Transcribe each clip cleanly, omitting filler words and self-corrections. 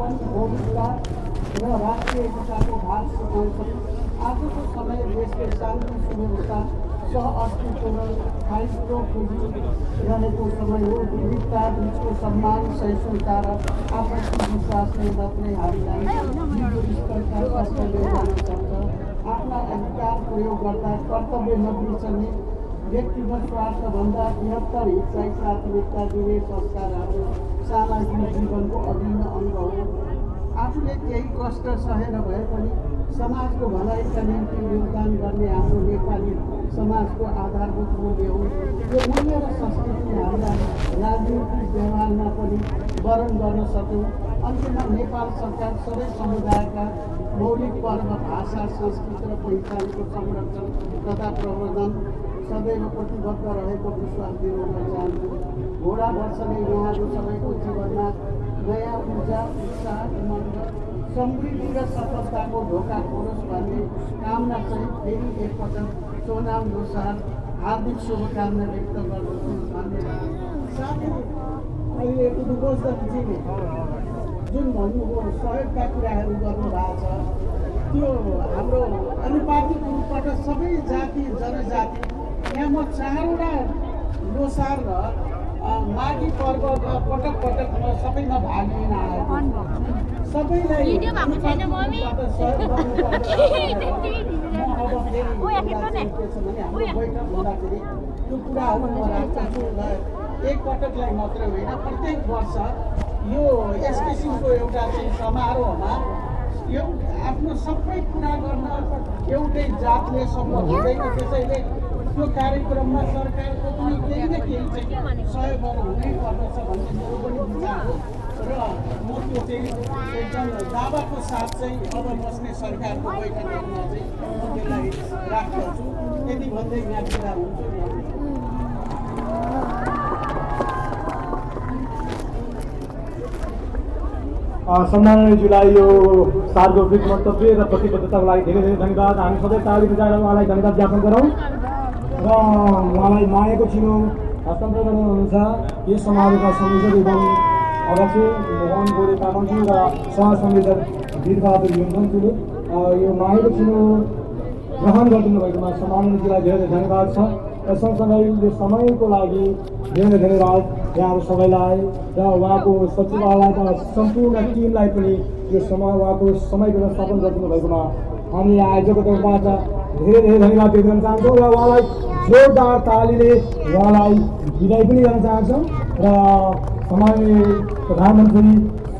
पनि भौतिकता र राष्ट्रिय एकताको भाग सिकाउँछन्। आजको समय देशले शान्ति सुव्यवस्था सहअस्तित्व र स्थायित्व खोजिरहेको समय हो। विविधता बिचको सम्मान, सहिष्णुता र आपसी विश्वासले मात्रै हामीलाई यो स्तरका कर्तव्य गर्न सक्छ। आफ्ना अधिकार प्रयोग गर्दा कर्तव्य नबिर्सने, व्यक्तिगत स्वार्थभन्दा बृहत्तर हितलाई प्राथमिकता दिने संस्कारहरू सामाजिक जीवनको अभिन्न अङ्ग हो। आफूले केही कष्ट सहेर भए पनि समाजको भलाइका निम्ति योगदान गर्ने हाम्रो नेपाली समाजको आधारभूत मूल्य हो। यो मूल्य र संस्कृति हामीलाई राजनीतिक व्यवहारमा पनि वरण गर्न सक्यौँ। अन्त्यमा नेपाल सरकार सबै समुदायका मौलिक पर्व, भाषा, संस्कृति र पहिचानको संरक्षण तथा प्रवर्धन सदैव प्रतिबद्ध रहेको विश्वास दिलाउन चाहन्छु। घोडा वर्षले यहाँहरू सबैको जीवनमा नयाँ ऊर्जा, उत्साह, उमङ्ग, समृद्धि र सफलताको ढोका खोलोस् भन्ने कामनासहित फेरि एकपटक सोनाम लोसार हार्दिक शुभकामना व्यक्त गर्दछु। धन्यवाद। साथै अहिले उद्घोषजीले जुन भन्नुभयो सहयोगका कुराहरू गर्नुभएको छ, त्यो हाम्रो अनुपातिक रूपबाट सबै जाति जनजाति यहाँ म 4वटा लोसार र माघी पर्व पटक पटक म सबैमा भाग लिन आएको सबैलाई बैठक हुँदाखेरि त्यो कुराहरू म राख्छु र एकपटकलाई मात्रै होइन, प्रत्येक वर्ष यो यस किसिमको एउटा चाहिँ समारोहमा यो आफ्नो सबै कुरा गर्न एउटै जातले सम्भव हुँदैन। त्यसैले त्यो कार्यक्रममा सरकारको पनि केही न केही चाहिँ सहयोगहरू हुनैपर्दछ भन्ने मेरो पनि विचार हो र म त्यो चाहिँ एकदम दावाको साथ चाहिँ अब बस्ने सरकारको बैठकहरूमा चाहिँ म त्यसलाई राख्दछु। यति भन्दै यहाँ कुरा हुन्छ। सम्माननीयज्यूलाई यो सार्वजनिक वक्तव्य र प्रतिबद्धताको लागि धेरै धेरै धन्यवाद। हामी सबै ताली बजाएर उहाँलाई धन्यवाद ज्ञापन गरौँ र उहाँलाई मायाको चिनो हस्तान्तरण गर्नुहुन्छ। यस समारोहका संयोजक एवं अध्यक्ष मोहन गोरे तामाङज्यू र सह संयोजक वीरबहादुर योन्जनज्यूले यो मायाको चिनो ग्रहण गरिदिनु भएकोमा सम्माननीयज्यूलाई धेरै धेरै धन्यवाद छ र सँगसँगै यो समयको लागि धेरै धन्यवाद यहाँहरू सबैलाई र उहाँको सचिवालयका सम्पूर्ण टिमलाई पनि यो उहाँको समय व्यवस्थापन गरिदिनु भएकोमा हामी आयोजकको तर्फबाट धेरै धेरै धन्यवाद दिन चाहन्छौँ र उहाँलाई जोरदार तालीले उहाँलाई विदाई पनि गर्न चाहन्छौँ र सम्माननीय प्रधानमन्त्री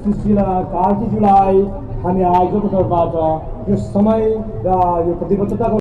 सुशीला कार्कीज्यूलाई हामी आयोजकको तर्फबाट यो समय र यो प्रतिबद्धताको